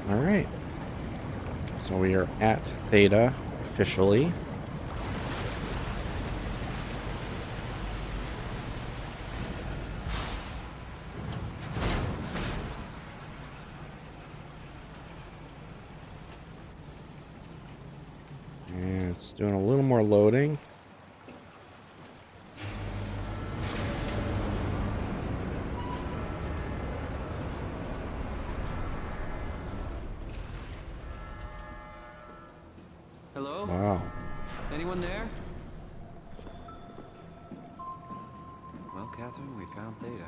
Alright. So we are at Theta officially. And it's doing a little more loading. Hello? Wow. Anyone there? Well, Catherine, we found Theta.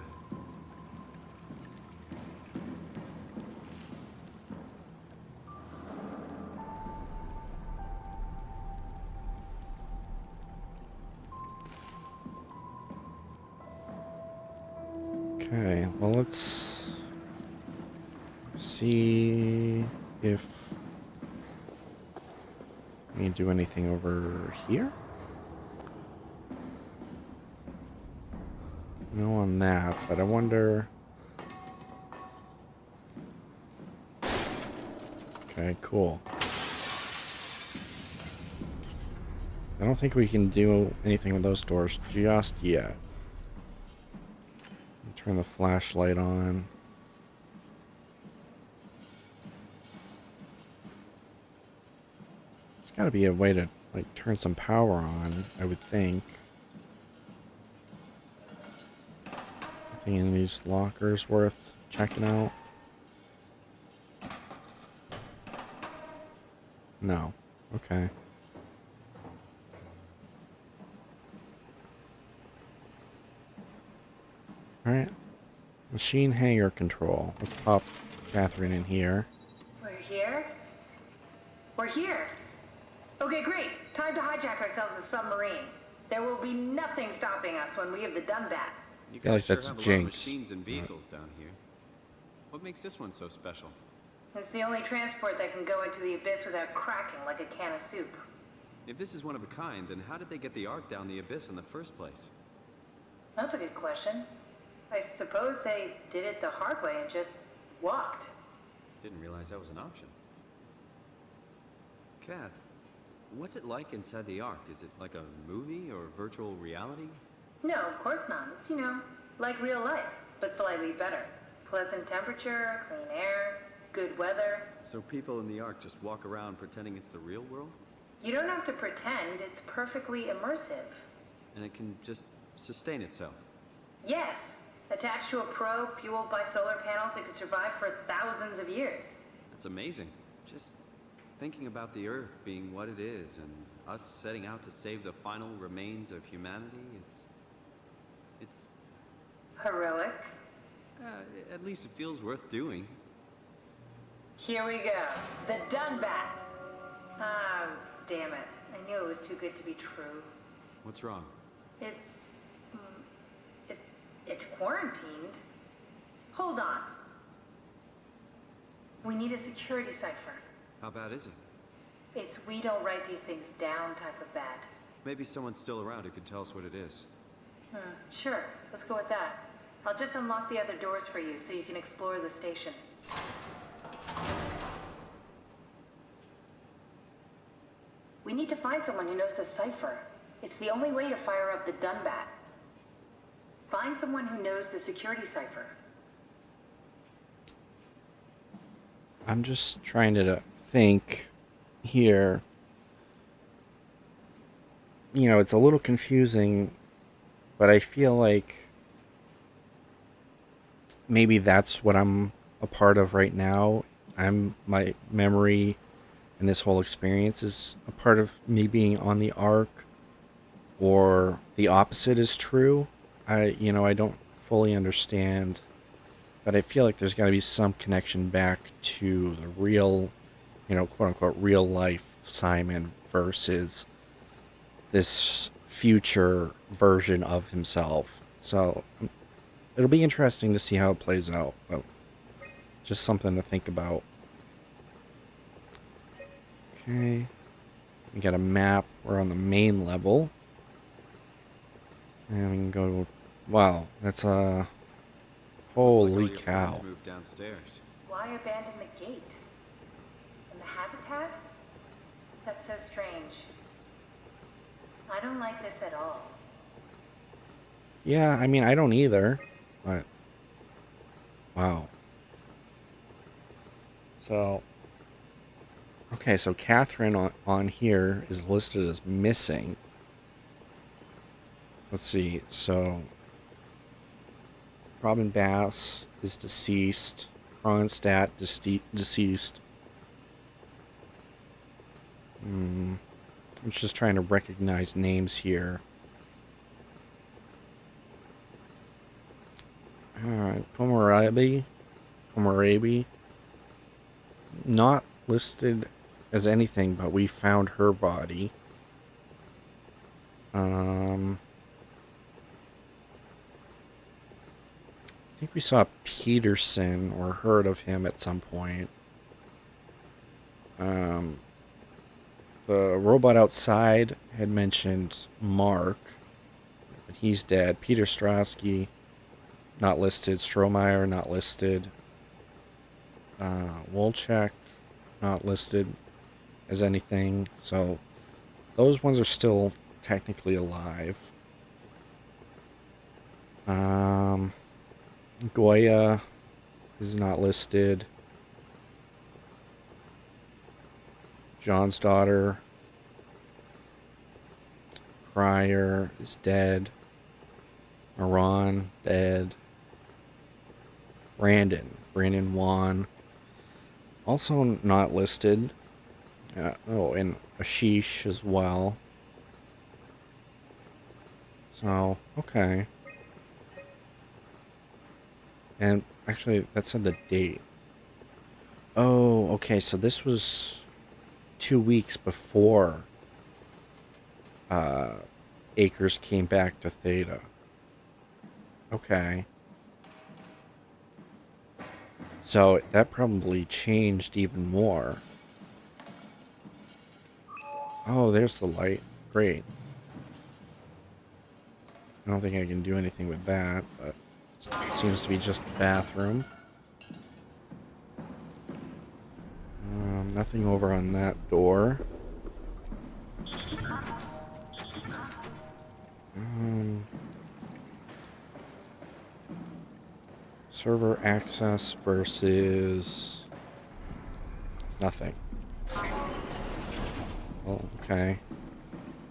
Okay, well, let's see if we can do anything over here. No on that, but I wonder... Okay, cool. I don't think we can do anything with those doors just yet. Turn the flashlight on. There's gotta be a way to, like, turn some power on, I would think. Anything in these lockers worth checking out? No. Okay. Alright. Machine hangar control. Let's pop Catherine in here. We're here? We're here! Okay, great. Time to hijack ourselves a submarine. There will be nothing stopping us when we have done that. You feel guys like sure that's have a lot of Jinx. machines and vehicles down here. What makes this one so special? It's the only transport that can go into the abyss without cracking like a can of soup. If this is one of a kind, then how did they get the Ark down the abyss in the first place? That's a good question. I suppose they did it the hard way and just walked. Didn't realize that was an option. Kath, what's it like inside the Ark? Is it like a movie or virtual reality? No, of course not. It's, like real life, but slightly better. Pleasant temperature, clean air, good weather. So people in the Ark just walk around pretending it's the real world? You don't have to pretend, it's perfectly immersive. And it can just sustain itself? Yes. Attached to a probe fueled by solar panels, it could survive for thousands of years. That's amazing. Just thinking about the Earth being what it is and us setting out to save the final remains of humanity, it's Heroic. at least it feels worth doing. Here we go. The Dunbat. Ah, damn it. I knew it was too good to be true. What's wrong? It's... It's quarantined. Hold on. We need a security cipher. How bad is it? It's we don't write these things down type of bad. Maybe someone's still around who could tell us what it is. Sure. Let's go with that. I'll just unlock the other doors for you so you can explore the station. We need to find someone who knows the cipher. It's the only way to fire up the Dunbat. Find someone who knows the security cipher. I'm just trying to think here. It's a little confusing, but I feel like maybe that's what I'm a part of right now. My memory and this whole experience is a part of me being on the Ark, or the opposite is true. I don't fully understand, but I feel like there's got to be some connection back to the real, quote unquote, real life Simon versus this future version of himself. So it'll be interesting to see how it plays out, but just something to think about. Okay, we got a map. We're on the main level. And we can go... Wow, that's a... Holy Looks like all your friends cow. moved downstairs. Why abandon the gate? habitat? That's so strange. I don't like this at all. Yeah, I mean, I don't either, but wow. So, okay, so Catherine on here is listed as missing. Let's see, so Robin Bass is deceased. Kronstadt deceased. I'm just trying to recognize names here. Alright, Komorabi, not listed as anything, but we found her body. I think we saw Peterson or heard of him at some point. The robot outside had mentioned Mark, but he's dead. Peter Strasky, not listed. Strohmeyer, not listed. Wolchek, not listed as anything. So those ones are still technically alive. Goya is not listed. John's daughter, Pryor, is dead. Moran, dead. Brandon Wan, also not listed. Oh, and Ashish as well. So, okay. And actually, that said the date. Oh, okay, so this was 2 weeks before Akers came back to Theta. Okay. So that probably changed even more. Oh, there's the light. Great. I don't think I can do anything with that, but it seems to be just the bathroom. Nothing over on that door. Server access versus nothing. Oh, okay.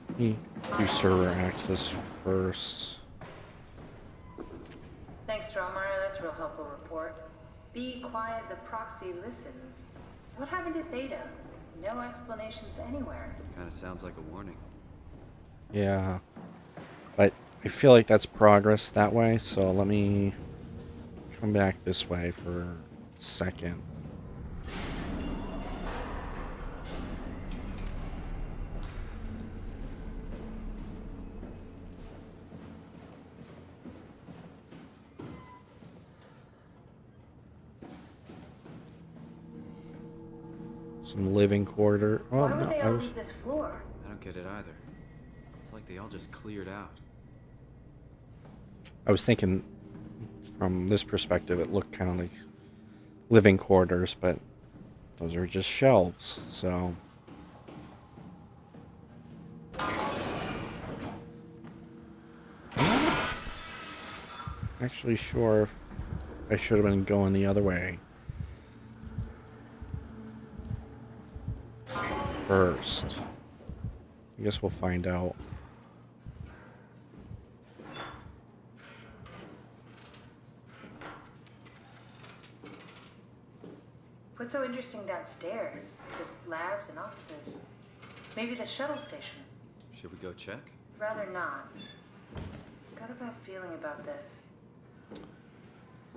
Let me do server access first. Thanks, Strohmeyer. That's a real helpful report. Be quiet, the proxy listens. What happened to Theta? No explanations anywhere. Kind of sounds like a warning. Yeah. But I feel like that's progress that way, so let me come back this way for a second. Some living quarter. Oh, Why would no, they all leave this floor? I don't get it either. It's like they all just cleared out. I was thinking from this perspective, it looked kind of like living quarters, but those are just shelves, so. Actually sure if I should have been going the other way first. I guess we'll find out. What's so interesting downstairs? Just labs and offices. Maybe the shuttle station. Should we go check? Rather not. Got a bad feeling about this.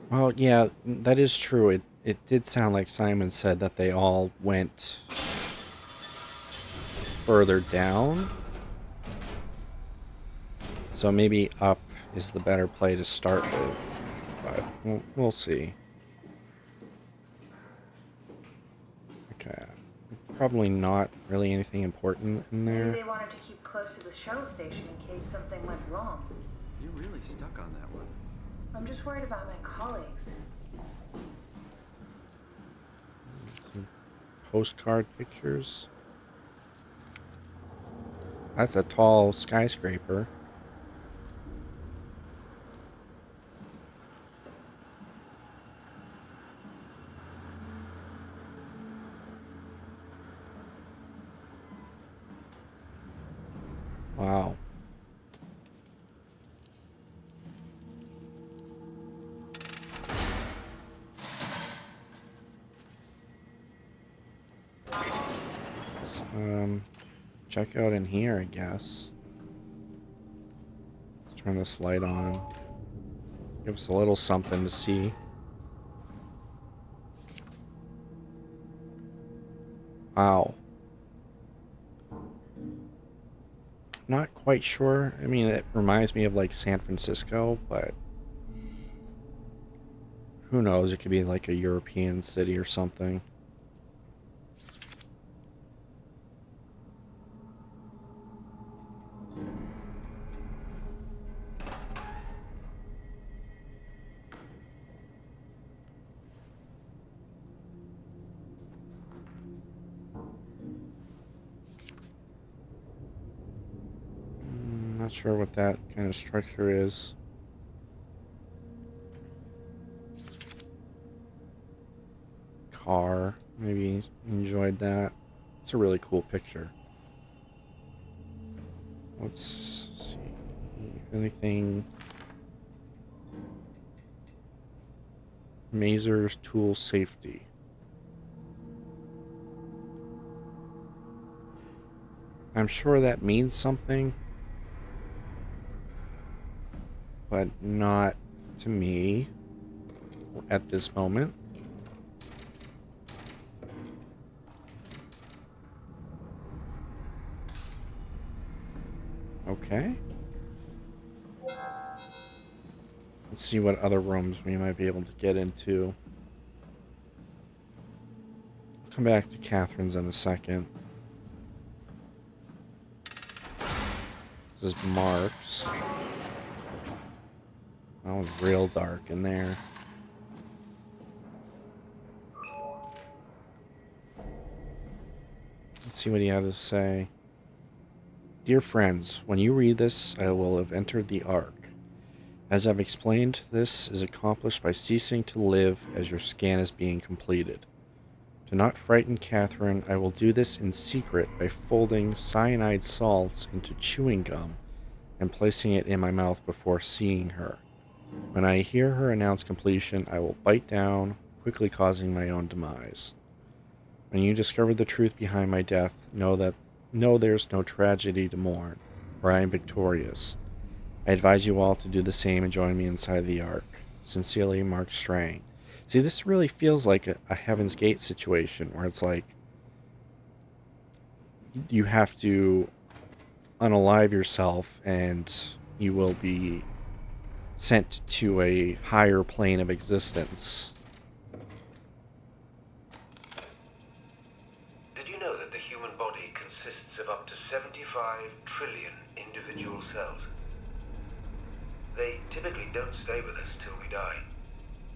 Well, yeah, that is true. It did sound like Simon said that they all went further down. So maybe up is the better play to start with. But we'll see. Okay. Probably not really anything important in there. Maybe they wanted to keep close to the shuttle station in case something went wrong. You're really stuck on that one. I'm just worried about my colleagues. postcard pictures. That's a tall skyscraper. Wow. Check out in here, I guess. Let's turn this light on. Give us a little something to see. Wow. Not quite sure. I mean, it reminds me of like San Francisco, but who knows? It could be like a European city or something. Not sure what that kind of structure is. Car. Maybe enjoyed that. It's a really cool picture. Let's see. Anything. Mazer's tool safety. I'm sure that means something, but not to me at this moment. Okay. Let's see what other rooms we might be able to get into. I'll come back to Catherine's in a second. This is Mark's. That was real dark in there. Let's see what he had to say. Dear friends, when you read this, I will have entered the Ark. As I've explained, this is accomplished by ceasing to live as your scan is being completed. To not frighten Catherine, I will do this in secret by folding cyanide salts into chewing gum and placing it in my mouth before seeing her. When I hear her announce completion, I will bite down, quickly causing my own demise. When you discover the truth behind my death, know there's no tragedy to mourn, for I am victorious. I advise you all to do the same and join me inside the Ark. Sincerely, Mark Strang. See, this really feels like a Heaven's Gate situation, where it's like you have to unalive yourself and you will be sent to a higher plane of existence. Did you know that the human body consists of up to 75 trillion individual cells? They typically don't stay with us till we die.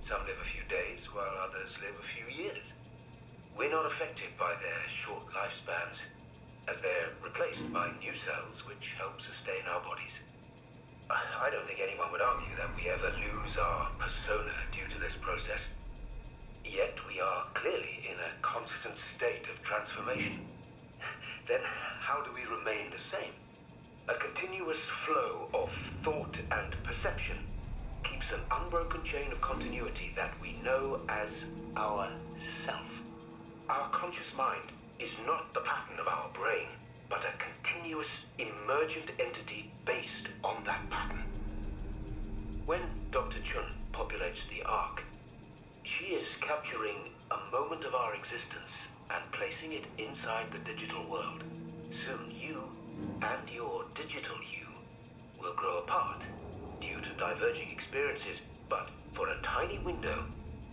Some live a few days, while others live a few years. We're not affected by their short lifespans, as they're replaced by new cells which help sustain our bodies. I don't think anyone would argue that we ever lose our persona due to this process. Yet we are clearly in a constant state of transformation. Then how do we remain the same? A continuous flow of thought and perception keeps an unbroken chain of continuity that we know as our self. Our conscious mind is not the pattern of our brain, but a continuous emergent entity based on that pattern. When Dr. Chun populates the Ark, she is capturing a moment of our existence and placing it inside the digital world. Soon you and your digital you will grow apart due to diverging experiences, but for a tiny window,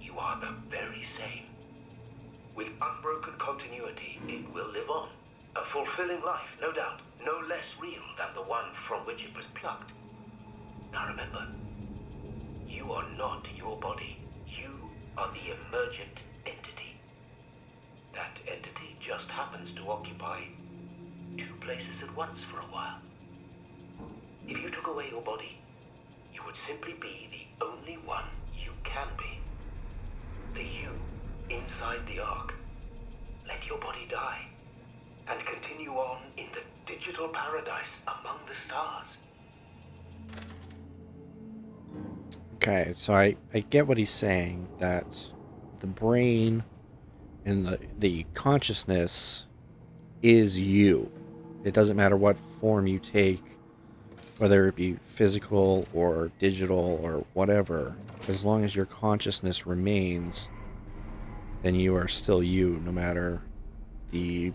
you are the very same. With unbroken continuity, it will live on. A fulfilling life, no doubt, no less real than the one from which it was plucked. Now remember, you are not your body. You are the emergent entity. that entity just happens to occupy two places at once for a while. If you took away your body, you would simply be the only one you can be. The you inside the Ark. Let your body die, and continue on in the digital paradise among the stars. Okay, so I get what he's saying, that the brain and the consciousness is you. It doesn't matter what form you take, whether it be physical or digital or whatever. As long as your consciousness remains, then you are still you, no matter the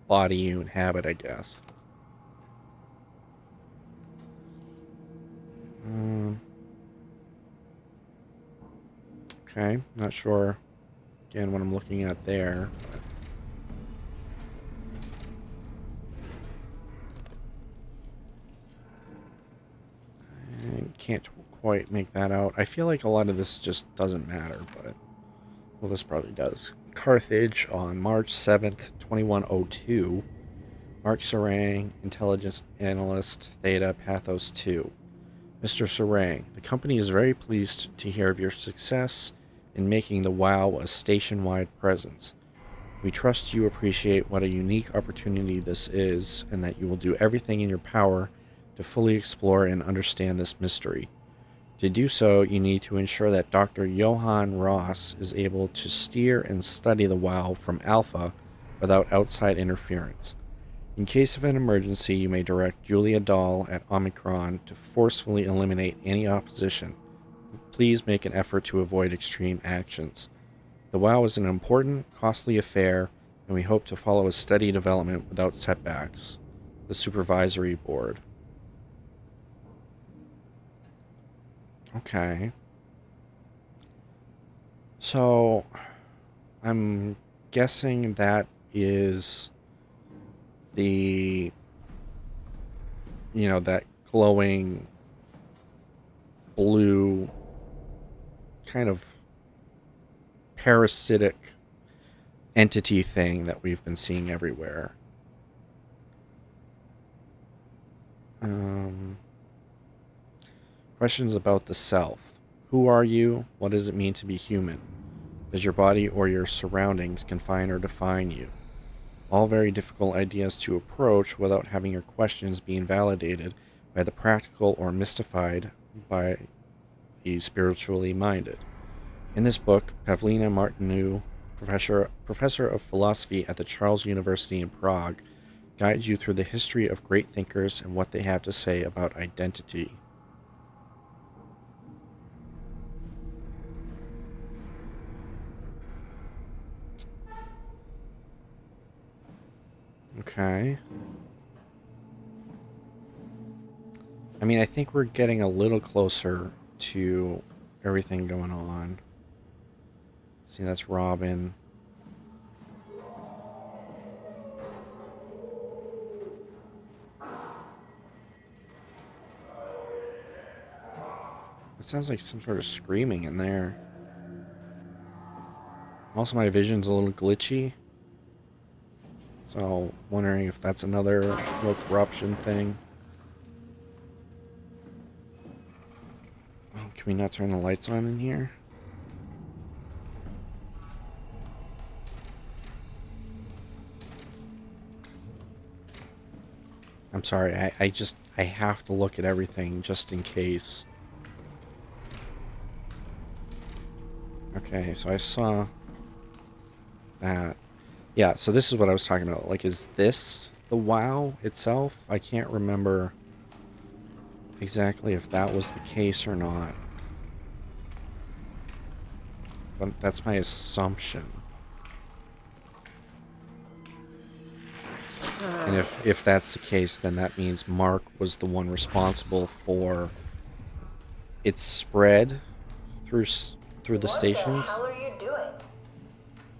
body you inhabit, I guess. Okay, not sure, again, what I'm looking at there. But I can't quite make that out. I feel like a lot of this just doesn't matter, but... well, this probably does. Carthage on March 7th, 2102. Mark Sarang, Intelligence Analyst, Theta, Pathos 2. Mr. Sarang, the company is very pleased to hear of your success in making the WoW a station-wide presence. We trust you appreciate what a unique opportunity this is, and that you will do everything in your power to fully explore and understand this mystery. To do so, you need to ensure that Dr. Johann Ross is able to steer and study the WoW from Alpha without outside interference. In case of an emergency, you may direct Julia Dahl at Omicron to forcefully eliminate any opposition. Please make an effort to avoid extreme actions. The WoW is an important, costly affair, and we hope to follow a steady development without setbacks. The Supervisory Board. Okay. So, I'm guessing that is the, that glowing blue kind of parasitic entity thing that we've been seeing everywhere. Questions about the self. Who are you? What does it mean to be human? Does your body or your surroundings confine or define you? All very difficult ideas to approach without having your questions be invalidated by the practical or mystified by the spiritually minded. In this book, Pavlina Martinu, professor of philosophy at the Charles University in Prague, guides you through the history of great thinkers and what they have to say about identity. Okay. I mean, I think we're getting a little closer to everything going on. See, that's Robin. It sounds like some sort of screaming in there. Also, my vision's a little glitchy. So, wondering if that's another little corruption thing. Oh, can we not turn the lights on in here? I'm sorry, I have to look at everything just in case. Okay, so I saw that. Yeah, so this is what I was talking about. Like, is this the WoW itself? I can't remember exactly if that was the case or not. But that's my assumption. And if that's the case, then that means Mark was the one responsible for its spread through the stations. What the hell are you doing?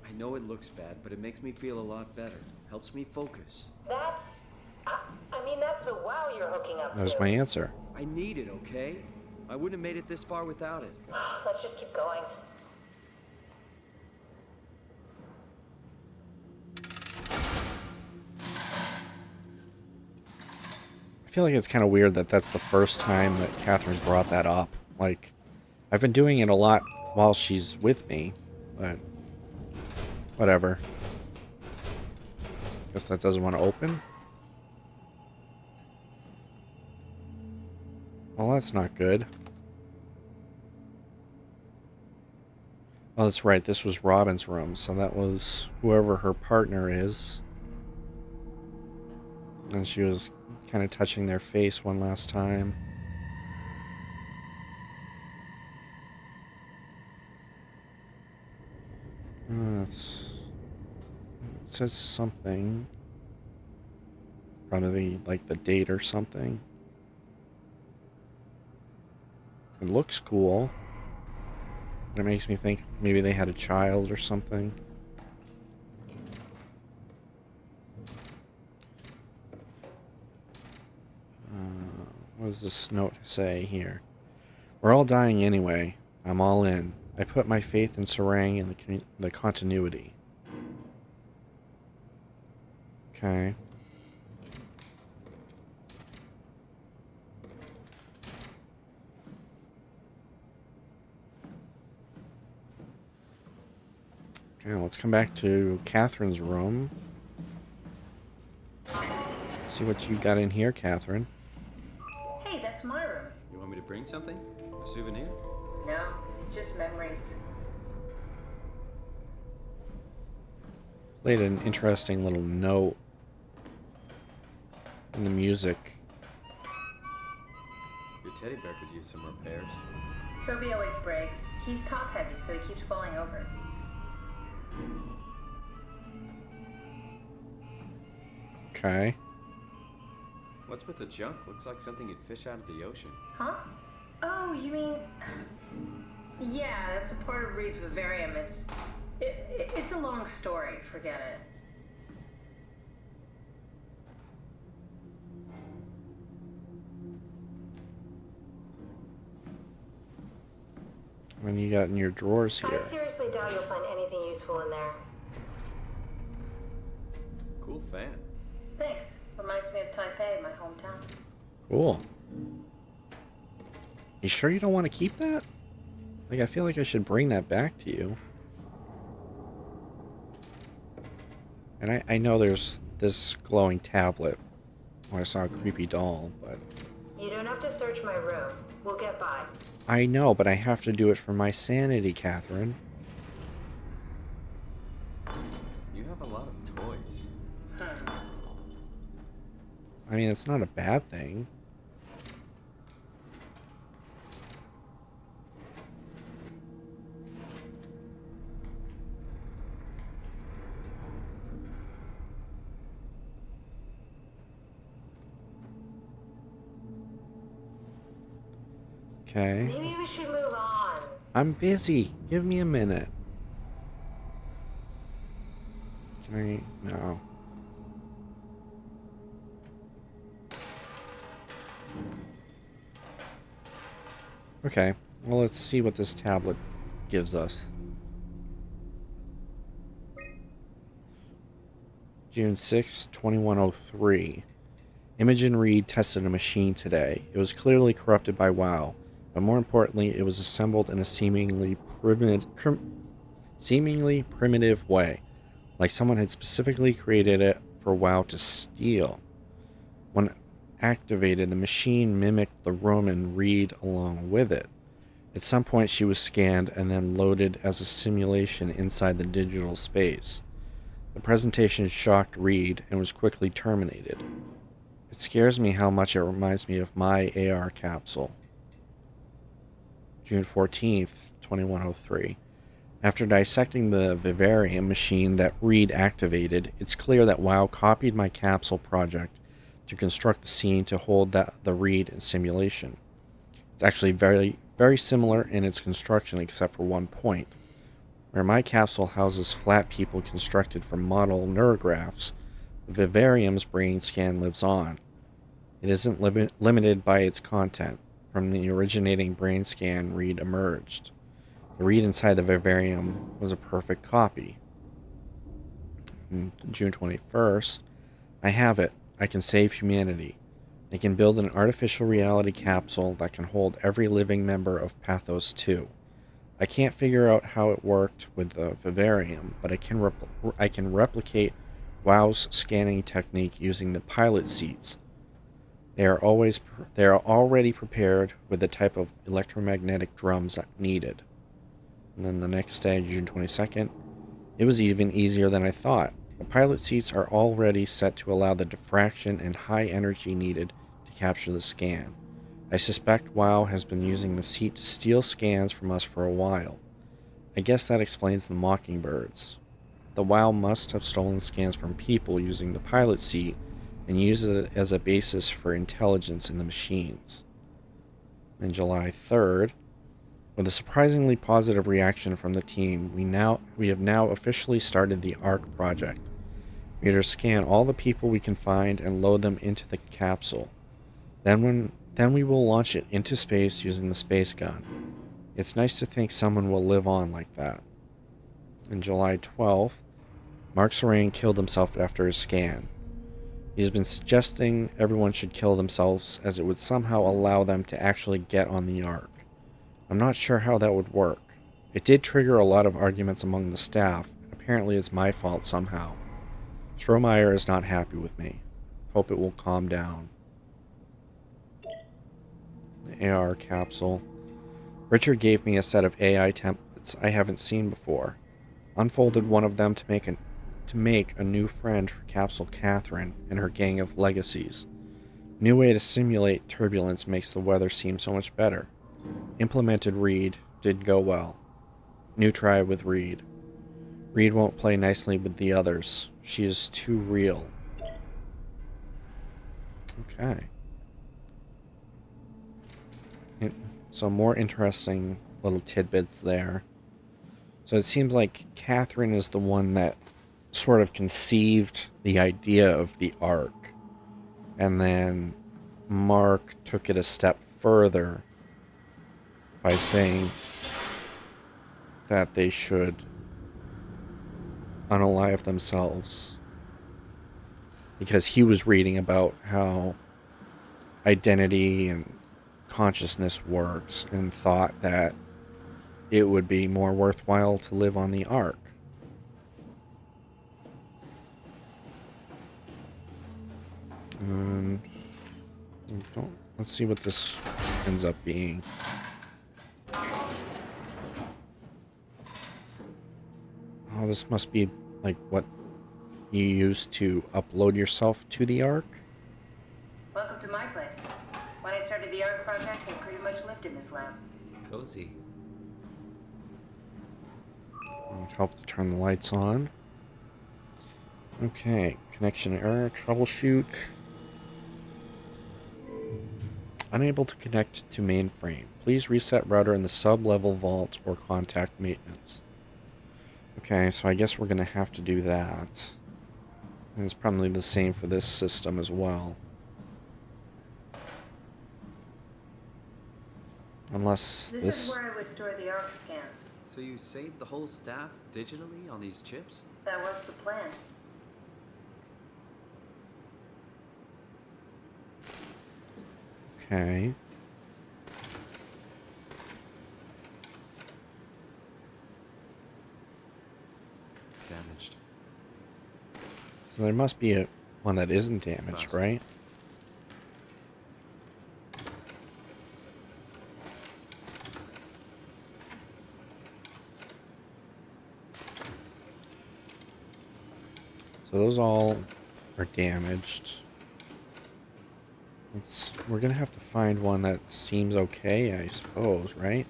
I know it looks bad, but it makes me feel a lot better. Helps me focus. That's the WoW you're hooking up to. That was my answer. I need it, okay? I wouldn't have made it this far without it. Let's just keep going. feel like it's kind of weird that that's the first time that Catherine brought that up. Like, I've been doing it a lot while she's with me, but whatever. Guess that doesn't want to open. Well, that's not good. Oh, that's right. This was Robin's room, so that was whoever her partner is. And she was kind of touching their face one last time. It says something. Probably like the date or something. It looks cool. It makes me think maybe they had a child or something. What does this note say here? We're all dying anyway. I'm all in. I put my faith in Sarang and the continuity. Okay. Okay, let's come back to Catherine's room. Let's see what you got in here, Catherine. Hey, that's my room. You want me to bring something? A souvenir? No, it's just memories. Played an interesting little note in the music. Your teddy bear could use some repairs. Toby always breaks. He's top heavy, so he keeps falling over. Okay. What's with the junk? Looks like something you'd fish out of the ocean. Huh? Oh, you mean... Yeah, that's a part of Reed's vivarium. It's a long story. Forget it. What do you got in your drawers I here? seriously doubt you'll find anything useful in there. Cool fan. Thanks. Reminds me of Taipei, my hometown. Cool. You sure you don't want to keep that? Like, I feel like I should bring that back to you. And I know there's this glowing tablet where I saw a creepy doll, but... You don't have to search my room. We'll get by. I know, but I have to do it for my sanity, Catherine. You have a lot of toys. I mean, it's not a bad thing. Okay. Maybe we should move on. I'm busy. Give me a minute. Can I? No. Okay. Well, let's see what this tablet gives us. June 6, 2103. Imogen Reed tested a machine today. It was clearly corrupted by WoW, but more importantly, it was assembled in a seemingly primitive way, like someone had specifically created it for WoW to steal. When activated, the machine mimicked the room and Reed along with it. At some point, she was scanned and then loaded as a simulation inside the digital space. The presentation shocked Reed and was quickly terminated. It scares me how much it reminds me of my AR capsule. June 14th, 2103. After dissecting the vivarium machine that Reed activated, it's clear that WoW copied my capsule project to construct the scene to hold the Reed in simulation. It's actually very, very similar in its construction except for one point. Where my capsule houses flat people constructed from model neurographs, the vivarium's brain scan lives on. It isn't limited by its content. From the originating brain scan, Reed emerged. The Reed inside the vivarium was a perfect copy. June 21st. I have it. I can save humanity. They can build an artificial reality capsule that can hold every living member of Pathos 2. I can't figure out how it worked with the vivarium, but I can replicate WoW's scanning technique using the pilot seats. They are already prepared with the type of electromagnetic drums needed. And then the next day, June 22nd, it was even easier than I thought. The pilot seats are already set to allow the diffraction and high energy needed to capture the scan. I suspect WoW has been using the seat to steal scans from us for a while. I guess that explains the mockingbirds. The WoW must have stolen scans from people using the pilot seat and used it as a basis for intelligence in the machines. On July 3rd, with a surprisingly positive reaction from the team, we have now officially started the ARC project. We are to scan all the people we can find and load them into the capsule. Then we will launch it into space using the space gun. It's nice to think someone will live on like that. On July 12th, Mark Sorain killed himself after his scan. He has been suggesting everyone should kill themselves as it would somehow allow them to actually get on the Ark. I'm not sure how that would work. It did trigger a lot of arguments among the staff, and apparently it's my fault somehow. Strohmeyer is not happy with me. Hope it will calm down. The AR capsule. Richard gave me a set of AI templates I haven't seen before. Unfolded one of them to make a new friend for Capsule Catherine and her gang of legacies. New way to simulate turbulence makes the weather seem so much better. Implemented Reed, did go well. New try with Reed. Reed won't play nicely with the others. She is too real. Okay. So more interesting little tidbits there. So it seems like Catherine is the one that sort of conceived the idea of the Ark. And then Mark took it a step further by saying that they should unalive themselves. Because he was reading about how identity and consciousness works and thought that it would be more worthwhile to live on the Ark. Let's see what this ends up being. Oh, this must be like what you use to upload yourself to the Ark. Welcome to my place. When I started the art project, I pretty much lived in this lab. Cozy. It would help to turn the lights on. Okay, connection error, troubleshoot. Unable to connect to mainframe. Please reset router in the sub-level vault or contact maintenance. Okay, so I guess we're going to have to do that. And it's probably the same for this system as well. Unless This is where I would store the ARC scans. So you saved the whole staff digitally on these chips? That was the plan. Okay. Damaged. So there must be one that isn't damaged, Bust. right? So those all are damaged. We're gonna have to find one that seems okay, I suppose, right?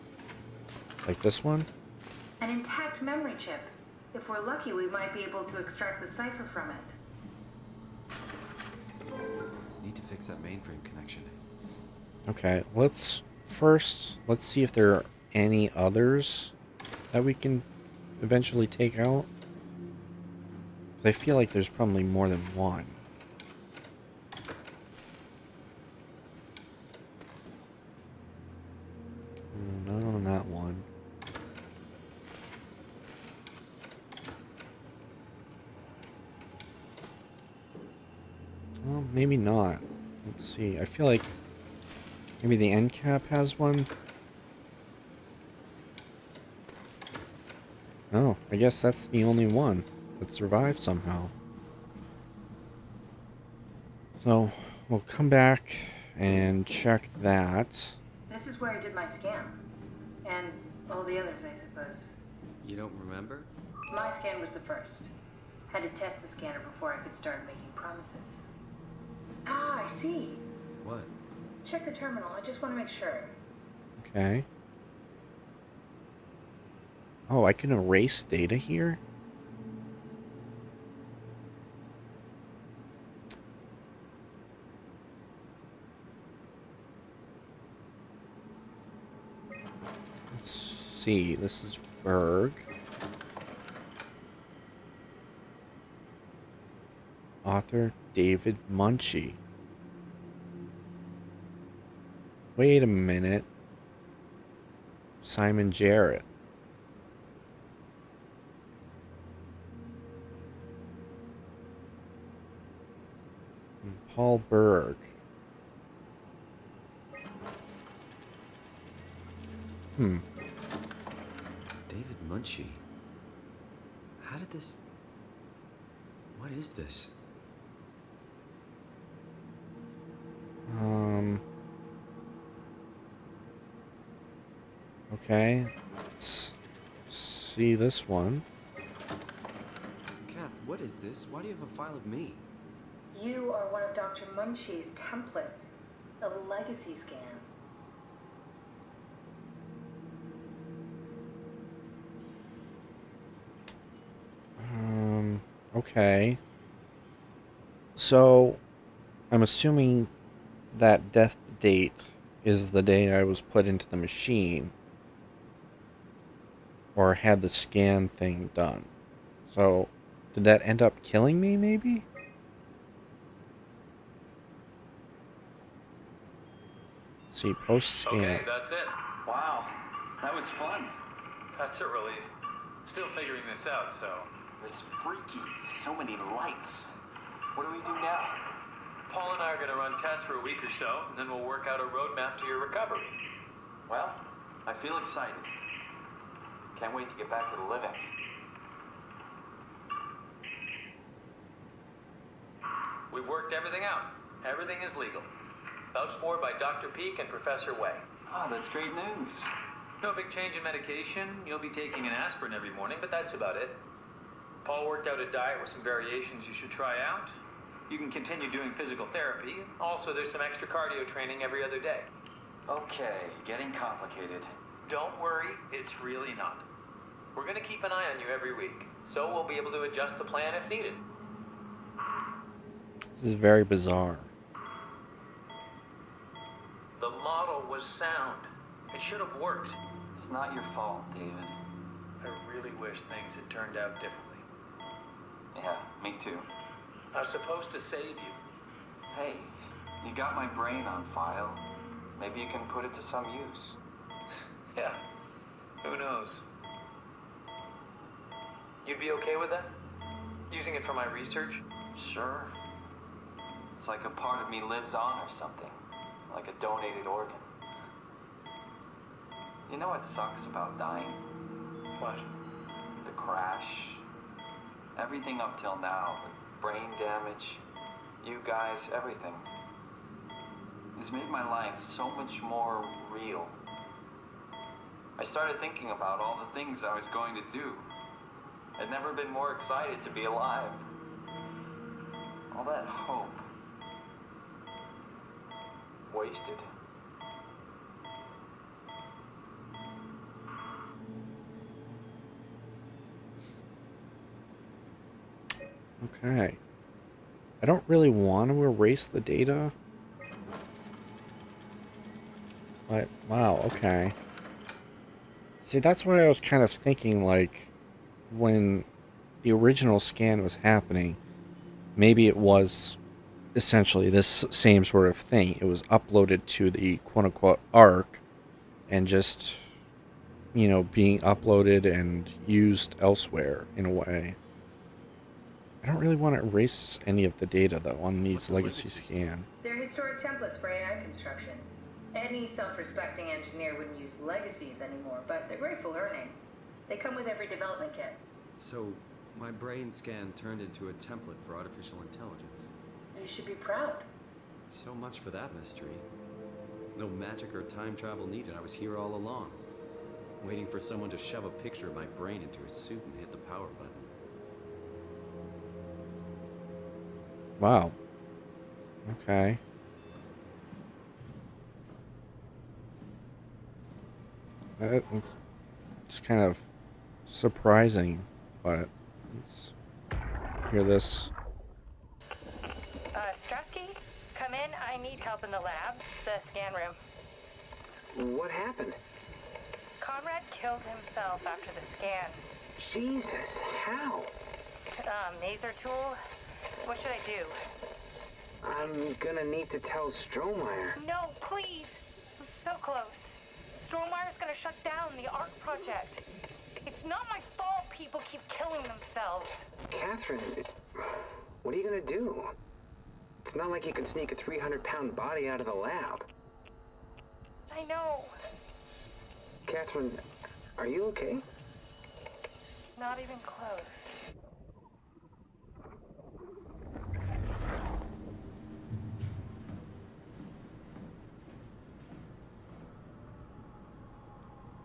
Like this one? An intact memory chip. If we're lucky, we might be able to extract the cipher from it. Need to fix that mainframe connection. Okay, let's see if there are any others that we can eventually take out. 'Cause I feel like there's probably more than one. Not on that one. Well, maybe not. Let's see. I feel like maybe the end cap has one. Oh, I guess that's the only one that survived somehow. So we'll come back and check that. This is where I did my scan. And all the others, I suppose. You don't remember? My scan was the first. Had to test the scanner before I could start making promises. Ah, I see. What? Check the terminal. I just want to make sure. Okay. Oh, I can erase data here? Let's see. This is Berg. Author David Munchie. Wait a minute. Simon Jarrett. And Paul Berg. David Munchie. How did this... What is this? Okay. Let's see this one. Kath, what is this? Why do you have a file of me? You are one of Dr. Munchie's templates. A legacy scan. Okay. So, I'm assuming that death date is the day I was put into the machine. Or had the scan thing done. So, did that end up killing me, maybe? Let's see, post-scan. Okay, that's it. Wow, that was fun. That's a relief. Still figuring this out, so... This is freaky. So many lights. What do we do now? Paul and I are going to run tests for a week or so, and then we'll work out a roadmap to your recovery. Well, I feel excited. Can't wait to get back to the living. We've worked everything out. Everything is legal. Vouched for by Dr. Peak and Professor Way. Oh, that's great news. No big change in medication. You'll be taking an aspirin every morning, but that's about it. Paul worked out a diet with some variations you should try out. You can continue doing physical therapy. Also, there's some extra cardio training every other day. Okay, getting complicated. Don't worry, it's really not. We're going to keep an eye on you every week, so we'll be able to adjust the plan if needed. This is very bizarre. The model was sound. It should have worked. It's not your fault, David. I really wish things had turned out differently. Yeah, me too. I was supposed to save you. Hey, you got my brain on file. Maybe you can put it to some use. Yeah, who knows? You'd be okay with that? Using it for my research? Sure. It's like a part of me lives on or something. Like a donated organ. You know what sucks about dying? What? The crash. Everything up till now. The brain damage. You guys, everything. It's made my life so much more real. I started thinking about all the things I was going to do. I'd never been more excited to be alive. All that hope. Wasted. Okay. I don't really want to erase the data. But, wow, okay. See, that's what I was kind of thinking, like, when the original scan was happening, maybe it was essentially this same sort of thing. It was uploaded to the quote-unquote ARC and just, you know, being uploaded and used elsewhere in a way. I don't really want to erase any of the data, though, on these legacy scan. There They're historic templates for AI construction. Any self-respecting engineer wouldn't use legacies anymore, but they're great for learning. They come with every development kit. So, my brain scan turned into a template for artificial intelligence. You should be proud. So much for that mystery. No magic or time travel needed. I was here all along, waiting for someone to shove a picture of my brain into a suit and hit the power button. Wow. Okay. It's kind of surprising, but let's hear this. Strasky, come in. I need help in the lab, the scan room. What happened? Conrad killed himself after the scan. Jesus, how? Maser tool? What should I do? I'm gonna need to tell Strohmeyer. No, please! I'm so close. Strohmeyer's gonna shut down the ARC project. It's not my fault people keep killing themselves. Catherine, what are you gonna do? It's not like you can sneak a 300-pound body out of the lab. I know. Catherine, are you okay? Not even close.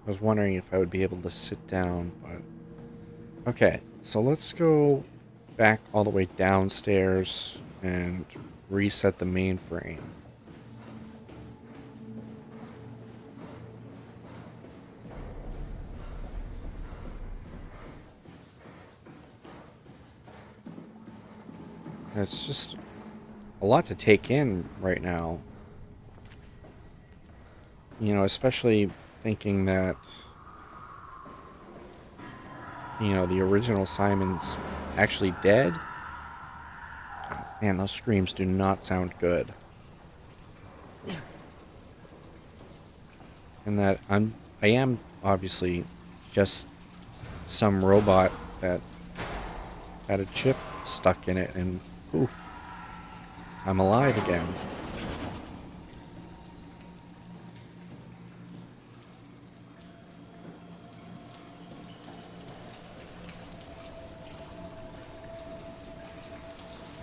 I was wondering if I would be able to sit down, but... Okay, so let's go back all the way downstairs and reset the mainframe. It's just a lot to take in right now. You know, especially thinking that, you know, the original Simon's actually dead. Oh, man, those screams do not sound good. And that I am obviously just some robot that had a chip stuck in it and poof, I'm alive again.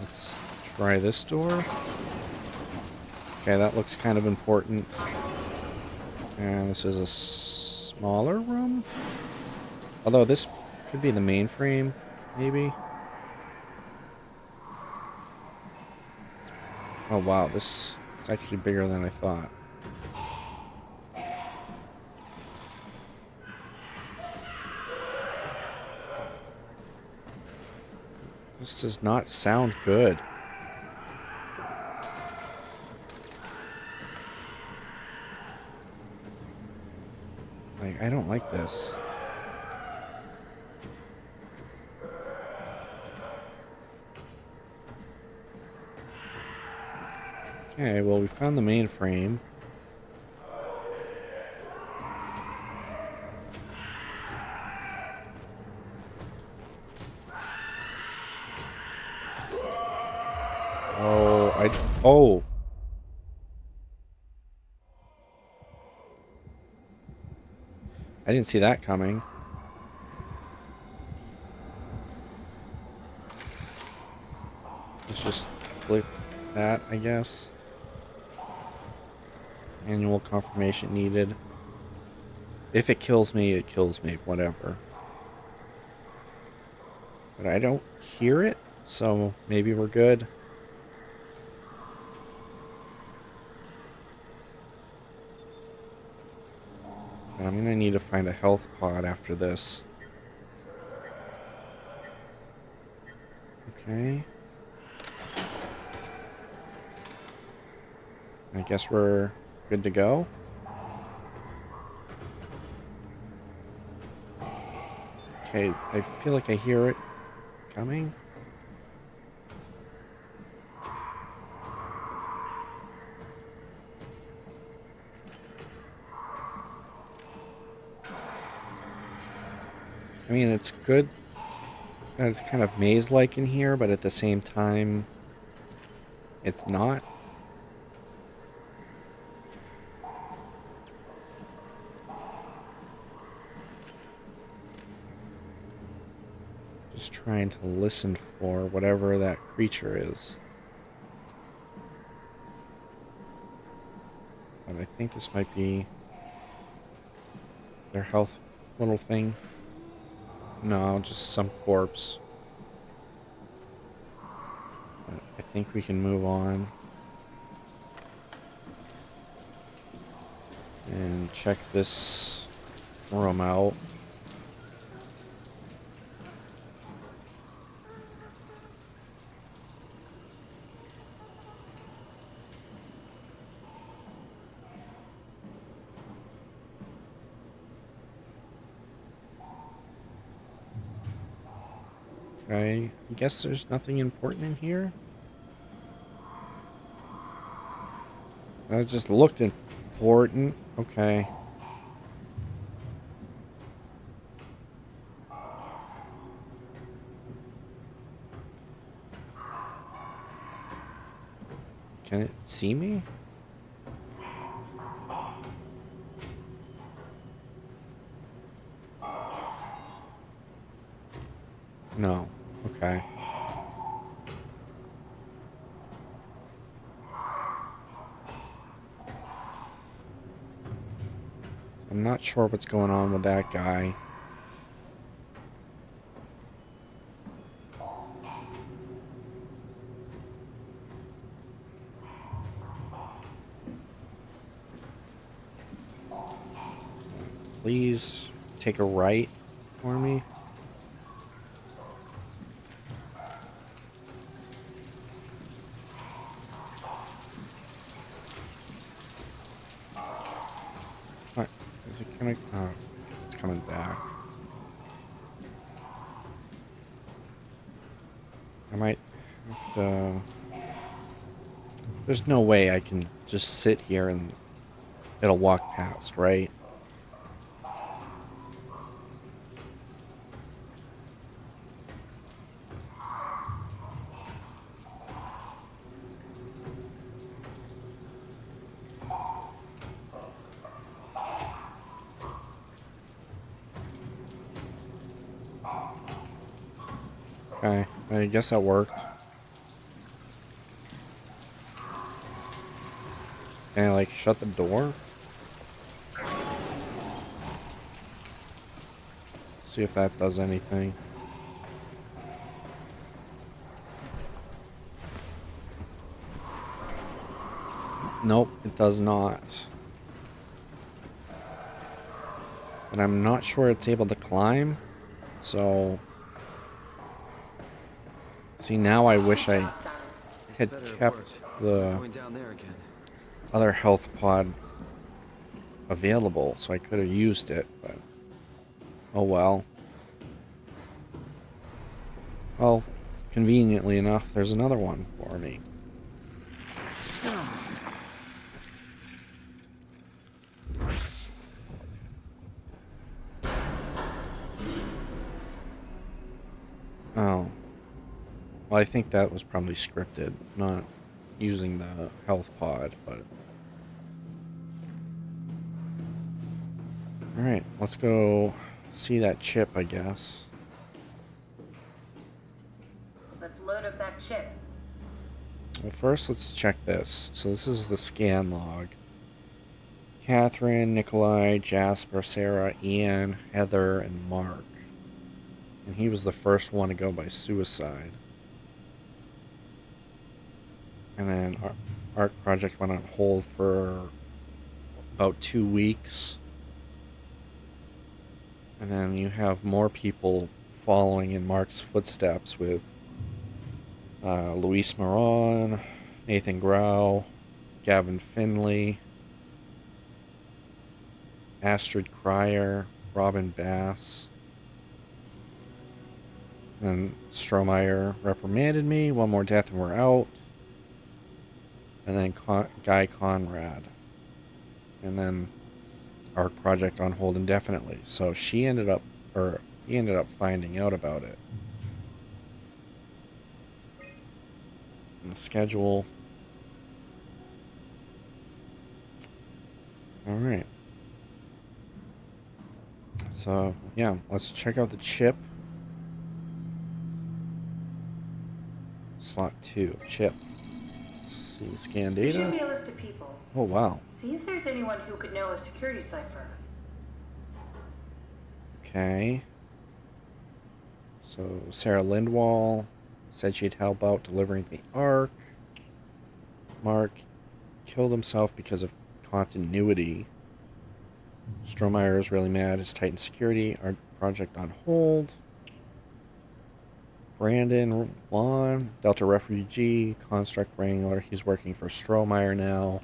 Let's try this door. Okay, that looks kind of important. And this is a smaller room? Although this could be the mainframe, maybe. Oh wow, this is actually bigger than I thought. This does not sound good. Like, I don't like this. Okay, well, we found the mainframe. Oh. I didn't see that coming. Let's just flip that, I guess. Annual confirmation needed. If it kills me, it kills me, whatever. But I don't hear it, so maybe we're good. And I'm gonna need to find a health pod after this. Okay. I guess we're good to go. Okay, I feel like I hear it coming. I mean, it's good that it's kind of maze-like in here, but at the same time, it's not. Just trying to listen for whatever that creature is. But I think this might be their health little thing. No, just some corpse. But I think we can move on. And check this room out. Okay, I guess there's nothing important in here. That just looked important. Okay. Can it see me? No. Okay. I'm not sure what's going on with that guy. Please take a right for me. What? Is it gonna... Oh, it's coming back. I might have to... There's no way I can just sit here and it'll walk past, right? Okay, I guess that worked. Can I, like, shut the door? See if that does anything. Nope, it does not. And I'm not sure it's able to climb, so... See, now I wish I had kept the other health pod available, so I could have used it, but... Oh well. Well, conveniently enough, there's another one for me. Oh. Well, I think that was probably scripted, not using the health pod, but... Alright, let's go see that chip, I guess. Let's load up that chip. Well, first, let's check this. So this is the scan log. Catherine, Nikolai, Jasper, Sarah, Ian, Heather, and Mark. And he was the first one to go by suicide. And then ARC project went on hold for about 2 weeks. And then you have more people following in Mark's footsteps with Luis Moron, Nathan Grau, Gavin Finley, Astrid Cryer, Robin Bass. And Strohmeyer reprimanded me. One more death and we're out. And then Guy Conrad. And then our project on hold indefinitely. So she ended up, or he ended up finding out about it. And the schedule. Alright. So, yeah, let's check out the chip. slot 2. Chip. Let's see, scan There should data. be a list of people. Oh, wow. See if there's anyone who could know a security cipher. Okay. So, Sarah Lindwall said she'd help out delivering the Ark. Mark killed himself because of continuity. Strohmeyer is really mad. His Titan security, our project on hold. Brandon Juan, Delta refugee, Construct Wrangler. He's working for Strohmeyer now.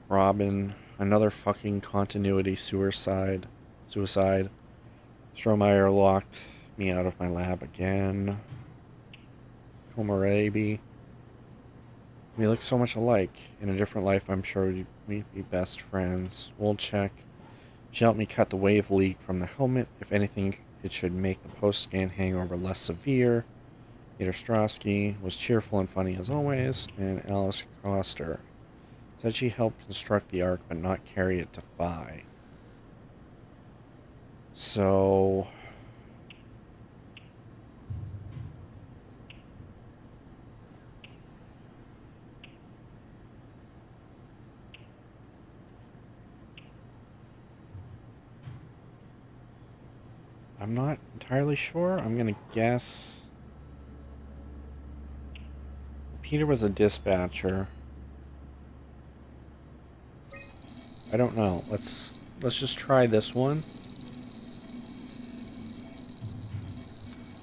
Robin, another fucking continuity suicide. Strohmeyer locked me out of my lab again. Komarabi. We look so much alike. In a different life, I'm sure we'd be best friends. We'll check. She helped me cut the wave leak from the helmet. If anything, it should make the post-scan hangover less severe. Peter Strosky was cheerful and funny as always. And Alice Coster said she helped construct the Ark but not carry it to Phi. So... I'm not entirely sure. I'm gonna guess Peter was a dispatcher. I don't know. Let's just try this one.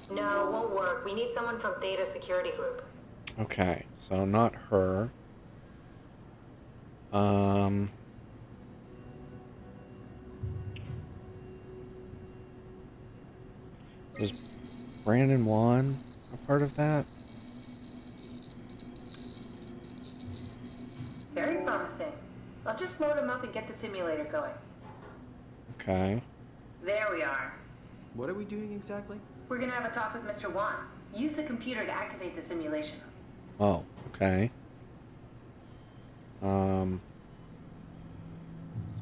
No, it won't work. We need someone from Data Security Group. Okay, so not her. Was Brandon Juan a part of that? Very promising. I'll just load him up and get the simulator going. Okay. There we are. What are we doing exactly? We're gonna have a talk with Mr. Wan. Use the computer to activate the simulation. Oh, okay.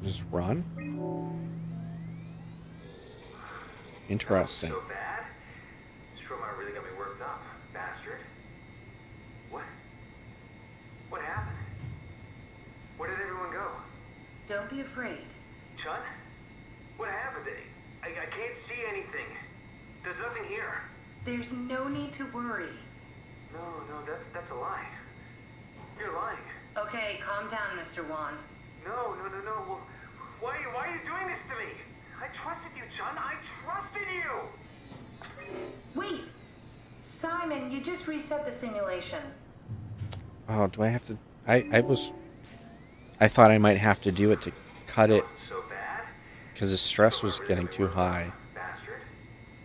Just run? Interesting. So bad? Strohmeyer really got me worked up, bastard. What happened? Where did everyone go? Don't be afraid. Chun? What happened? I can't see anything. There's nothing here. There's no need to worry. No, that's a lie. You're lying. Okay, calm down, Mr. Wan. No. Well, why are you doing this to me? I trusted you, Chun. I trusted you. Wait! Simon, you just reset the simulation. Oh, do I have to... I thought I might have to do it to cut it So bad? because the stress was getting too high. Bastard.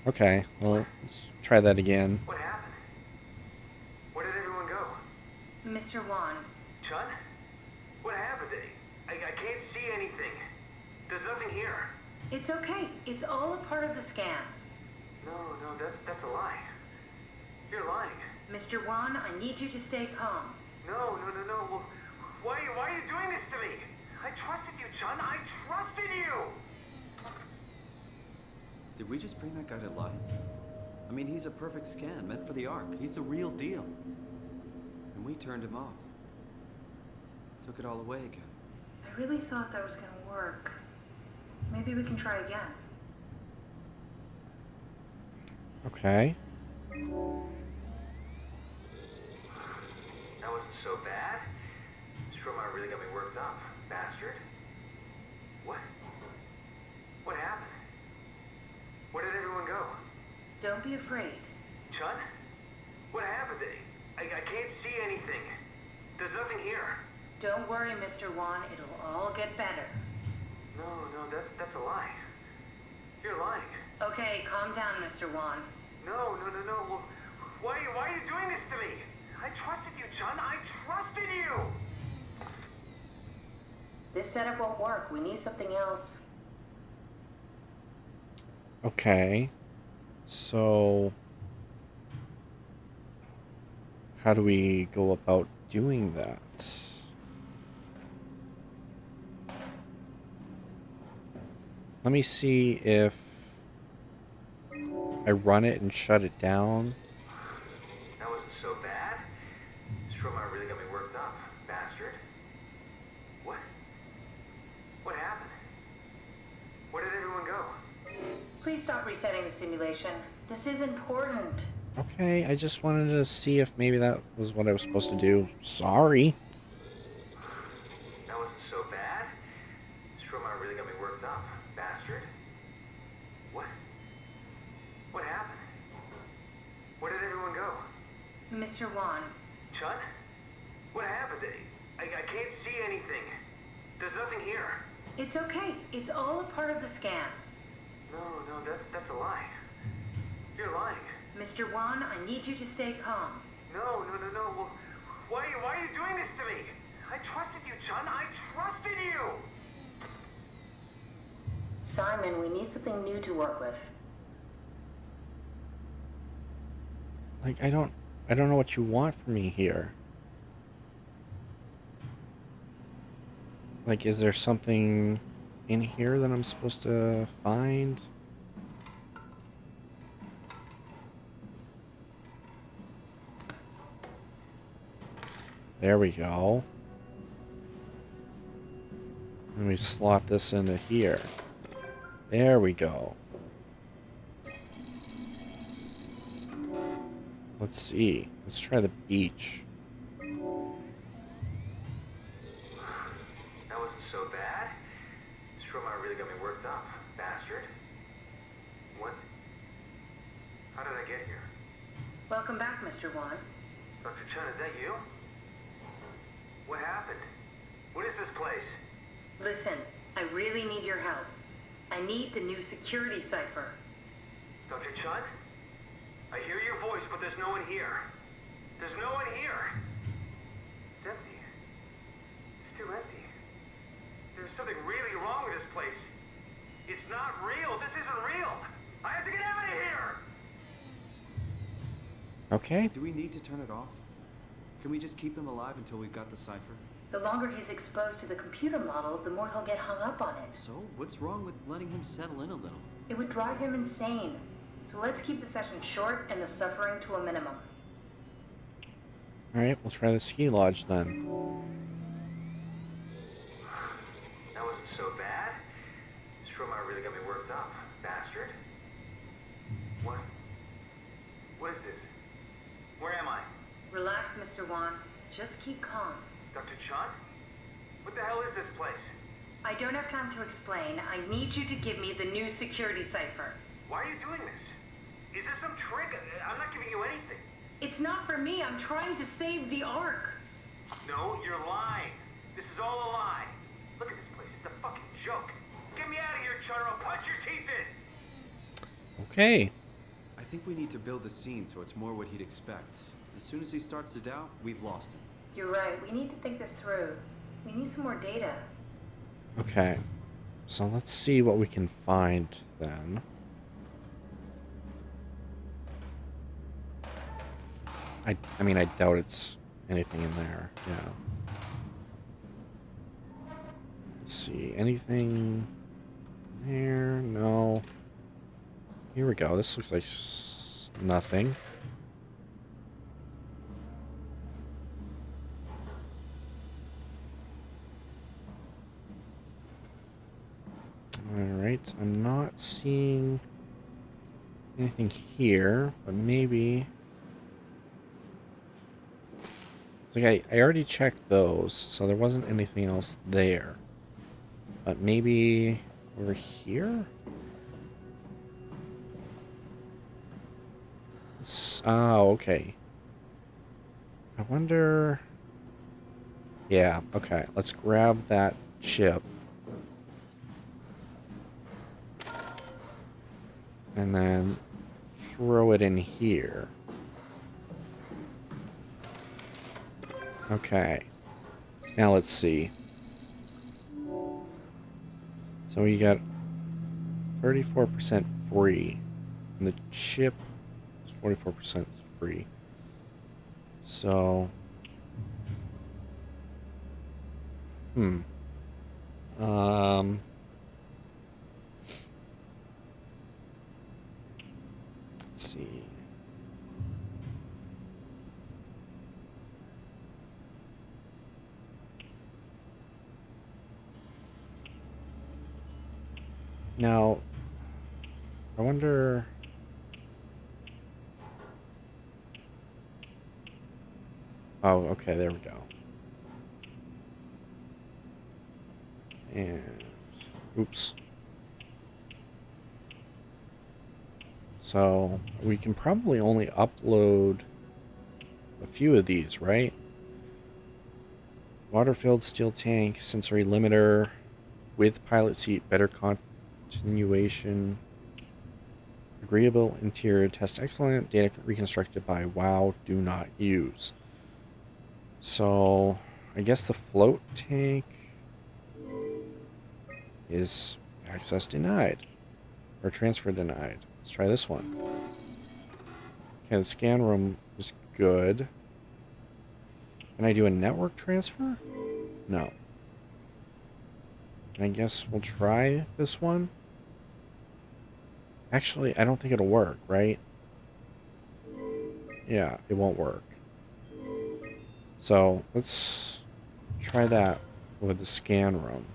Okay, well, let's try that again. What happened? Where did everyone go? Mr. Wan, Chun? What happened? I can't see anything. There's nothing here. it's okay. It's all a part of the scan. No, that's a lie. You're lying. Mr. Wan, I need you to stay calm. No. Well, why are you doing this to me? I trusted you, Chun. I trusted you. Did we just bring that guy to life? I mean, he's a perfect scan, meant for the Ark. He's the real deal. And we turned him off. Took it all away again. I really thought that was gonna work. Maybe we can try again. Okay. That wasn't so bad. Strohmeyer really got me worked up, bastard. What happened? Where did everyone go? Don't be afraid. Chun? What happened? I can't see anything. There's nothing here. Don't worry, Mr. Wan. It'll all get better. No, that's a lie. You're lying. Okay, calm down, Mr. Wan. No. Well, why are you doing this to me? I trusted you, Chun. I trusted you. This setup won't work. We need something else. Okay. So... how do we go about doing that? Let me see if I run it and shut it down. stop resetting the simulation? This is important. Okay, I just wanted to see if maybe that was what I was supposed to do. Sorry. That wasn't so bad. Stromar really got me worked up, bastard. What? What happened? Where did everyone go? Mr. Wan, Chun? What happened? I can't see anything. There's nothing here. it's okay. It's all a part of the scam. No, that's a lie. You're lying. Mr. Wan, I need you to stay calm. No. Well, why are you doing this to me? I trusted you, Chun. I trusted you. Simon, we need something new to work with. Like, I don't know what you want from me here. Like, is there something in here that I'm supposed to find? There we go. Let me slot this into here. There we go. Let's see. Let's try the beach. That wasn't so bad. Stromar really got me worked up, bastard. What? How did I get here? Welcome back, Mr. Wan. Dr. Chun, is that you? What happened? What is this place? Listen, I really need your help. I need the new security cipher. Dr. Chun? I hear your voice, but there's no one here. There's no one here. It's empty. It's too empty. There's something really wrong with this place. It's not real. This isn't real. I have to get out of here. Okay. Do we need to turn it off? Can we just keep him alive until we've got the cipher? The longer he's exposed to the computer model, the more he'll get hung up on it. So, what's wrong with letting him settle in a little? It would drive him insane. So let's keep the session short and the suffering to a minimum. Alright, we'll try the ski lodge then. That wasn't so bad. Stromar really got me worked up, bastard. What? What is this? Where am I? Relax, Mr. Wan. Just keep calm. Dr. Chun? What the hell is this place? I don't have time to explain. I need you to give me the new security cipher. Why are you doing this? Is this some trick? I'm not giving you anything. It's not for me. I'm trying to save the Ark. No, you're lying. This is all a lie. Look at this place. It's a fucking joke. Get me out of here, Chun, or I'll punch your teeth in. Okay. I think we need to build the scene so it's more what he'd expect. As soon as he starts to doubt, we've lost him. You're right. We need to think this through. We need some more data. Okay. So let's see what we can find then. I mean, I doubt it's anything in there. Yeah. Let's see. Anything there? No. Here we go. This looks like nothing. Alright, I'm not seeing anything here, but maybe... Like I already checked those, so there wasn't anything else there. But maybe over here? Oh, okay. I wonder... Yeah, okay. Let's grab that chip. And then throw it in here. Okay. Now let's see. So we got 34% free. And the chip is 44% free. So... Let's see. Now, I wonder... Oh, okay, there we go. And... Oops. So, we can probably only upload a few of these, right? Water-filled steel tank, sensory limiter, with pilot seat, better continuation, agreeable interior, test excellent, data reconstructed by WoW, do not use. So, I guess the float tank is access denied, or transfer denied. Let's try this one. Okay, the scan room was good. Can I do a network transfer? No. I guess we'll try this one. Actually, I don't think it'll work, right? Yeah, it won't work. So, let's try that with the scan room.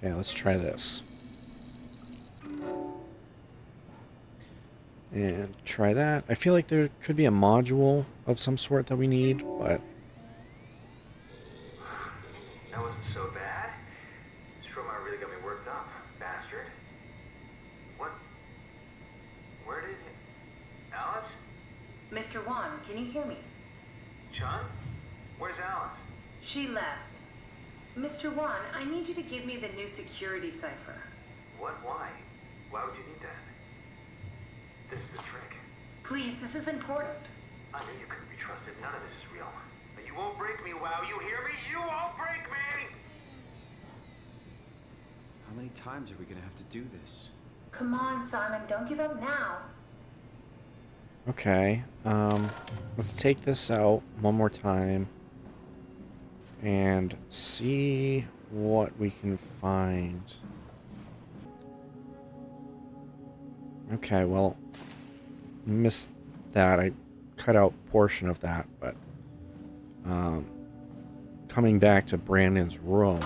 Okay, let's try this. And try that. I feel like there could be a module of some sort that we need, but... That wasn't so bad. Stromae really got me worked up, bastard. What? Where did... Alice? Mr. Wan, can you hear me? Chun? Where's Alice? She left. Mr. Wan, I need you to give me the new security cipher. What? Why? Why would you need that? This is the trick. Please, this is important. I knew you couldn't be trusted. None of this is real. But you won't break me, WoW. You hear me? You won't break me! How many times are we gonna have to do this? Come on, Simon, don't give up now. Okay, let's take this out one more time and see what we can find. Okay, well, missed that. I cut out a portion of that, but coming back to Brandon's room,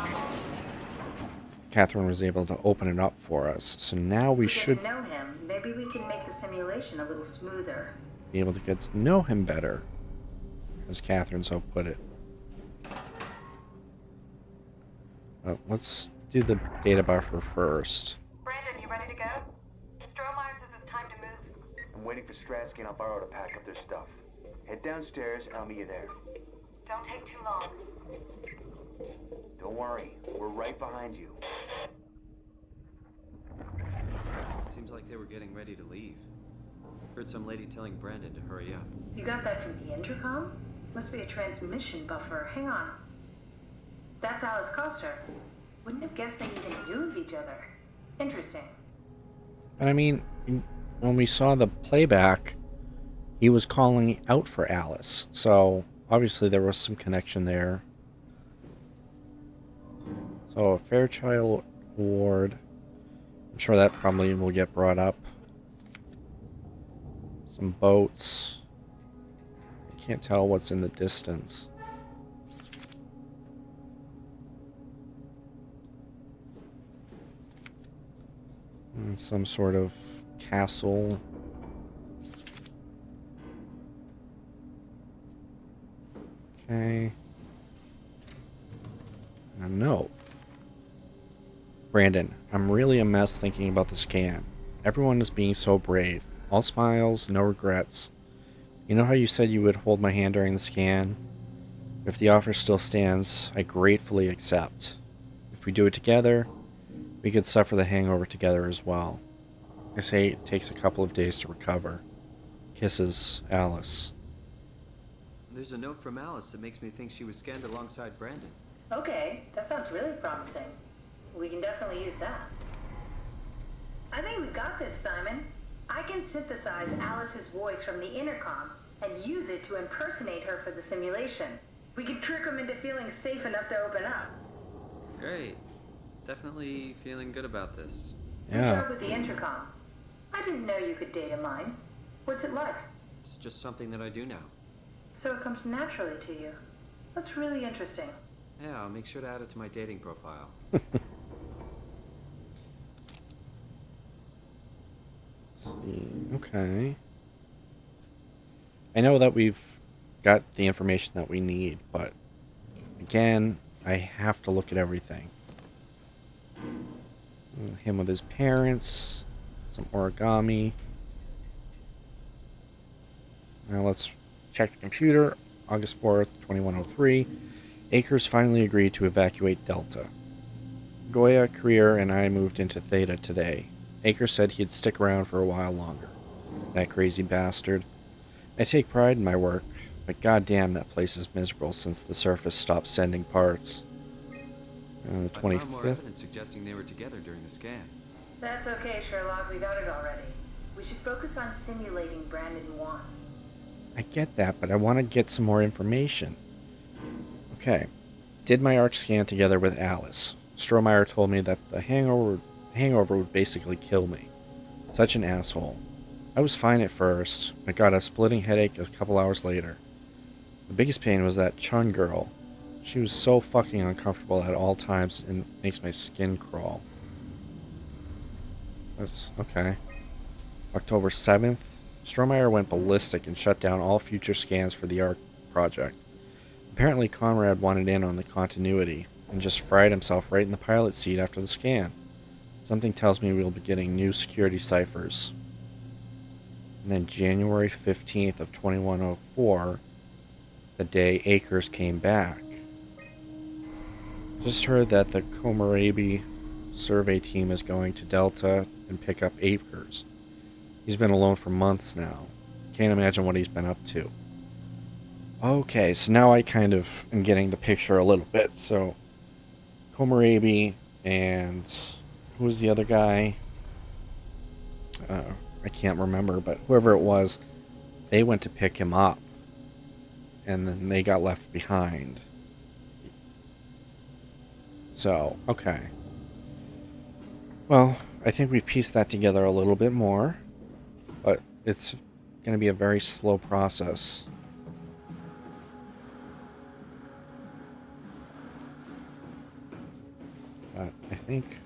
Catherine was able to open it up for us. So now we should Get to know him. Maybe we can make the simulation a little smoother. be able to get to know him better, as Catherine so put it. Let's do the data buffer first. Brandon, you ready to go? Stromae says it's time to move. I'm waiting for Stratsky and Alvaro to pack up their stuff. Head downstairs and I'll meet you there. Don't take too long. Don't worry, we're right behind you. Seems like they were getting ready to leave. Heard some lady telling Brandon to hurry up. You got that from the intercom? Must be a transmission buffer. Hang on. That's Alice Coster. Wouldn't have guessed they even knew of each other. Interesting. And I mean, when we saw the playback, he was calling out for Alice. So, obviously there was some connection there. So, a Fairchild Award. I'm sure that probably will get brought up. Some boats. I can't tell what's in the distance. And some sort of castle. Okay. And a note. Brandon, I'm really a mess thinking about the scan. Everyone is being so brave. All smiles, no regrets. You know how you said you would hold my hand during the scan? If the offer still stands, I gratefully accept. If we do it together, we could suffer the hangover together as well. I say it takes a couple of days to recover. Kisses, Alice. There's a note from Alice that makes me think she was scanned alongside Brandon. Okay, that sounds really promising. We can definitely use that. I think we got this, Simon. I can synthesize Alice's voice from the intercom and use it to impersonate her for the simulation. We can trick them into feeling safe enough to open up. Great. Definitely feeling good about this. Good Yeah. job with the intercom. I didn't know you could data mine. What's it like? It's just something that I do now. So it comes naturally to you. That's really interesting. Yeah, I'll make sure to add it to my dating profile. See. Okay. I know that we've got the information that we need, but again, I have to look at everything. Him with his parents, some origami. Now let's check the computer. August 4th, 2103. Akers finally agreed to evacuate Delta. Goya, Creer, and I moved into Theta today. Akers said he'd stick around for a while longer. That crazy bastard. I take pride in my work, but goddamn, that place is miserable since the surface stopped sending parts. The 25th. I found more evidence suggesting they were together during the scan. That's okay, Sherlock. We got it already. We should focus on simulating Brandon 1. I get that, but I want to get some more information. Okay. Did my ARC scan together with Alice. Strohmeyer told me that the hangover would basically kill me. Such an asshole. I was fine at first, but got a splitting headache a couple hours later. The biggest pain was that Chun girl. She was so fucking uncomfortable at all times and makes my skin crawl. That's okay. October 7th, Strohmeyer went ballistic and shut down all future scans for the ARC project. Apparently Conrad wanted in on the continuity and just fried himself right in the pilot seat after the scan. Something tells me we'll be getting new security ciphers. And then January 15th of 2104, the day Akers came back. Just heard that the Komorebi survey team is going to Delta and pick up Akers. He's been alone for months now. Can't imagine what he's been up to. Okay, so now I kind of am getting the picture a little bit. So, Komorebi and who was the other guy? I can't remember, but whoever it was, they went to pick him up. And then they got left behind. So, okay. Well, I think we've pieced that together a little bit more. But it's going to be a very slow process. But I think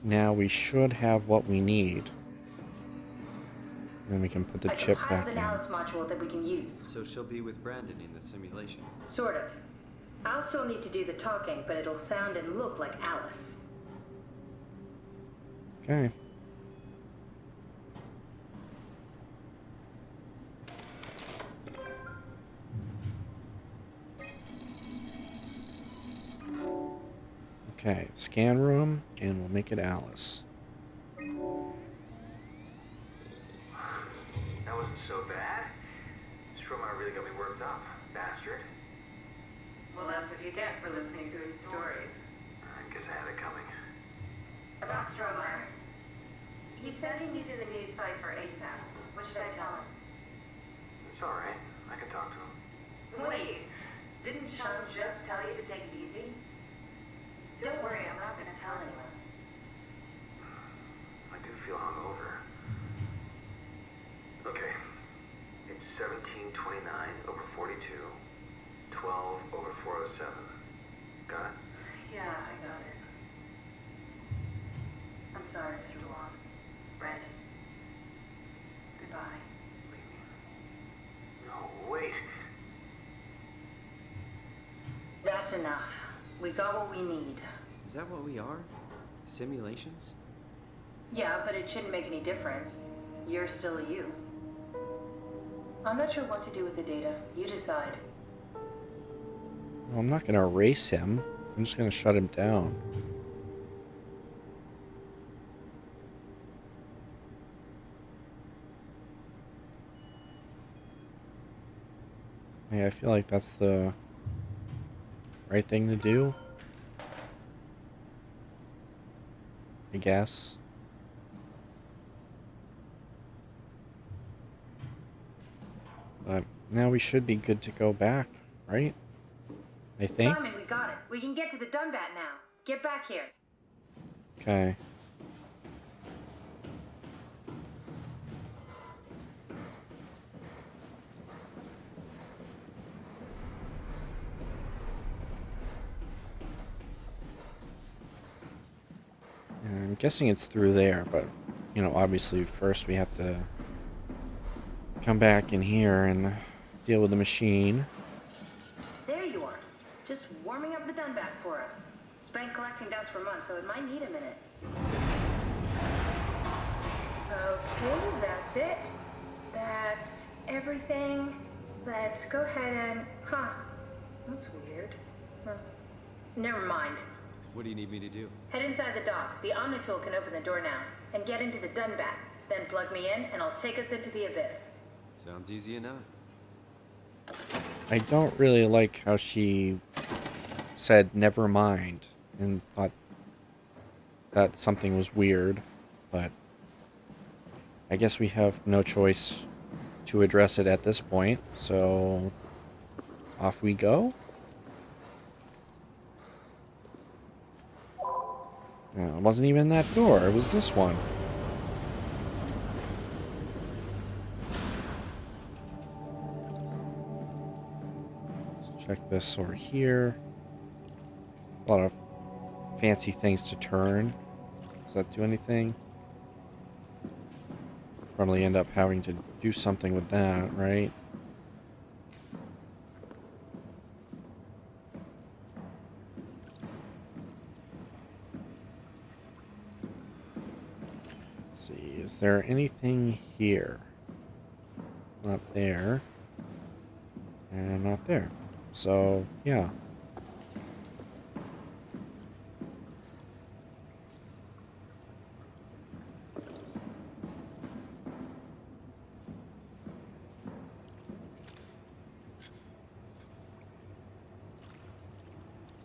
now we should have what we need. And then we can put the chip back in. I compiled an Alice module that we can use. So she'll be with Brandon in the simulation. Sort of. I'll still need to do the talking, but it'll sound and look like Alice. Okay. Okay, scan room, and we'll make it Alice. That wasn't so bad. Strohmeyer really got me worked up, bastard. Well, that's what you get for listening to his stories. I guess I had it coming. About Strohmeyer. He said he needed a new cipher ASAP. What should I tell him? It's alright. I can talk to him. Wait, didn't Sean just tell you to take it easy? Don't worry, I'm not gonna tell anyone. I do feel hungover. Okay. It's 1729 over 42, 12 over 407. Got it? Yeah, I got it. I'm sorry, Mr. Long. Brandon. Goodbye. No, wait. That's enough. We got what we need. Is that what we are? Simulations? Yeah, but it shouldn't make any difference. You're still you. I'm not sure what to do with the data. You decide. Well, I'm not going to erase him. I'm just going to shut him down. Yeah, I feel like that's the right thing to do. I guess. But now we should be good to go back, right? I think. Simon, we got it. We can get to the Dunbat now. Get back here. Okay. guessing it's through there, but, you know, obviously first we have to come back in here and deal with the machine. There you are. Just warming up the Dunback for us. It's been collecting dust for months, so it might need a minute. Okay, that's it. That's everything. Let's go ahead and... Huh. That's weird. Huh. Never mind. What do you need me to do? Head inside the dock. The Omnitool can open the door now. And get into the Dunback. Then plug me in, and I'll take us into the abyss. Sounds easy enough. I don't really like how she said never mind and thought that something was weird, but I guess we have no choice to address it at this point, so off we go. No, it wasn't even that door, it was this one. Let's check this over here. A lot of fancy things to turn. Does that do anything? Probably end up having to do something with that, right? Let's see, is there anything here? Not there. And not there. So, yeah.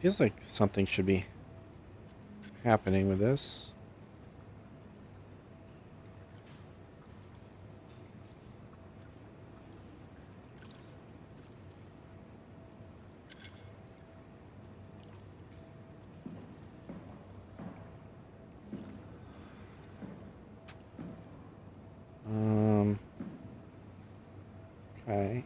Feels like something should be happening with this. Okay.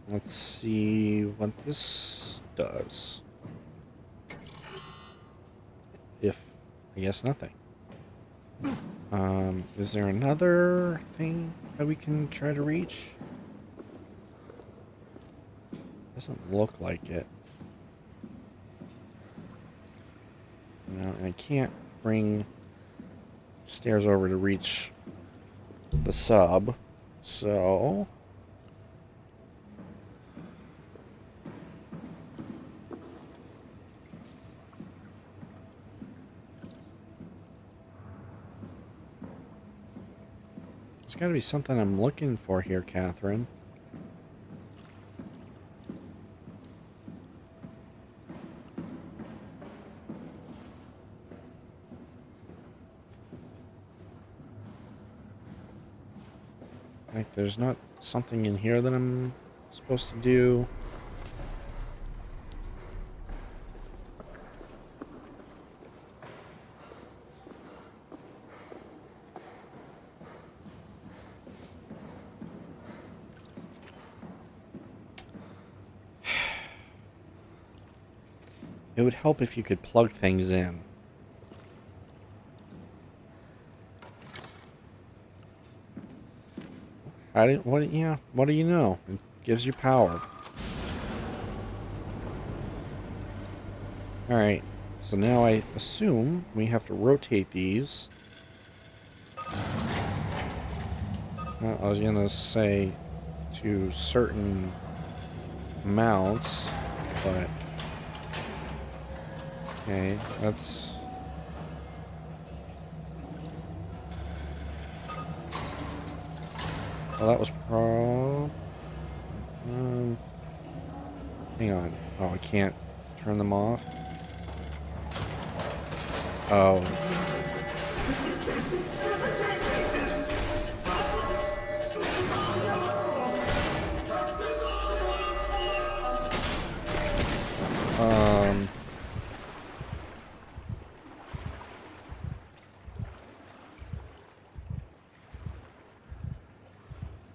Let's see what this does. If, I guess nothing. Is there another thing that we can try to reach? Doesn't look like it. No, and I can't bring stairs over to reach the sub, so... There's got to be something I'm looking for here, Catherine. Like, there's not something in here that I'm supposed to do. It would help if you could plug things in. What do you know? It gives you power. Alright, so now I assume we have to rotate these. Well, I was gonna say to certain amounts, but... Okay, that's... Well, that was hang on. Oh, I can't turn them off? Oh.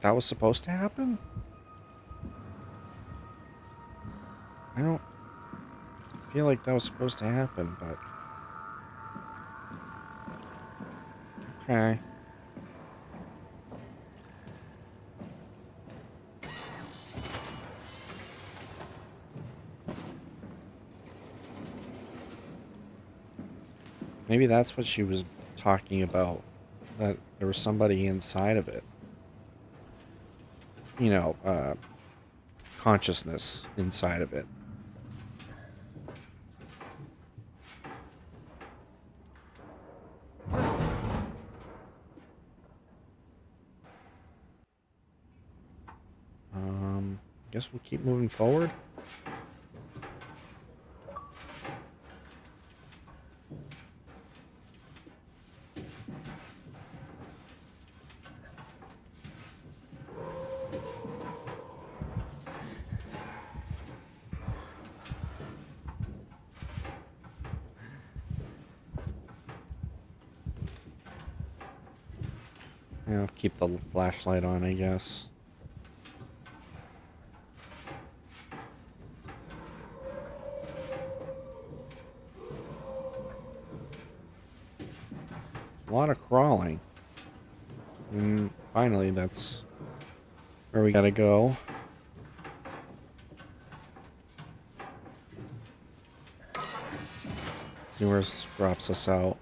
That was supposed to happen? I don't feel like that was supposed to happen, but... Okay. Maybe that's what she was talking about. That there was somebody inside of it. You know, consciousness inside of it. Guess we'll keep moving forward. Yeah, I'll keep the flashlight on, I guess. A lot of crawling. And finally, that's where we gotta go. See where this drops us out.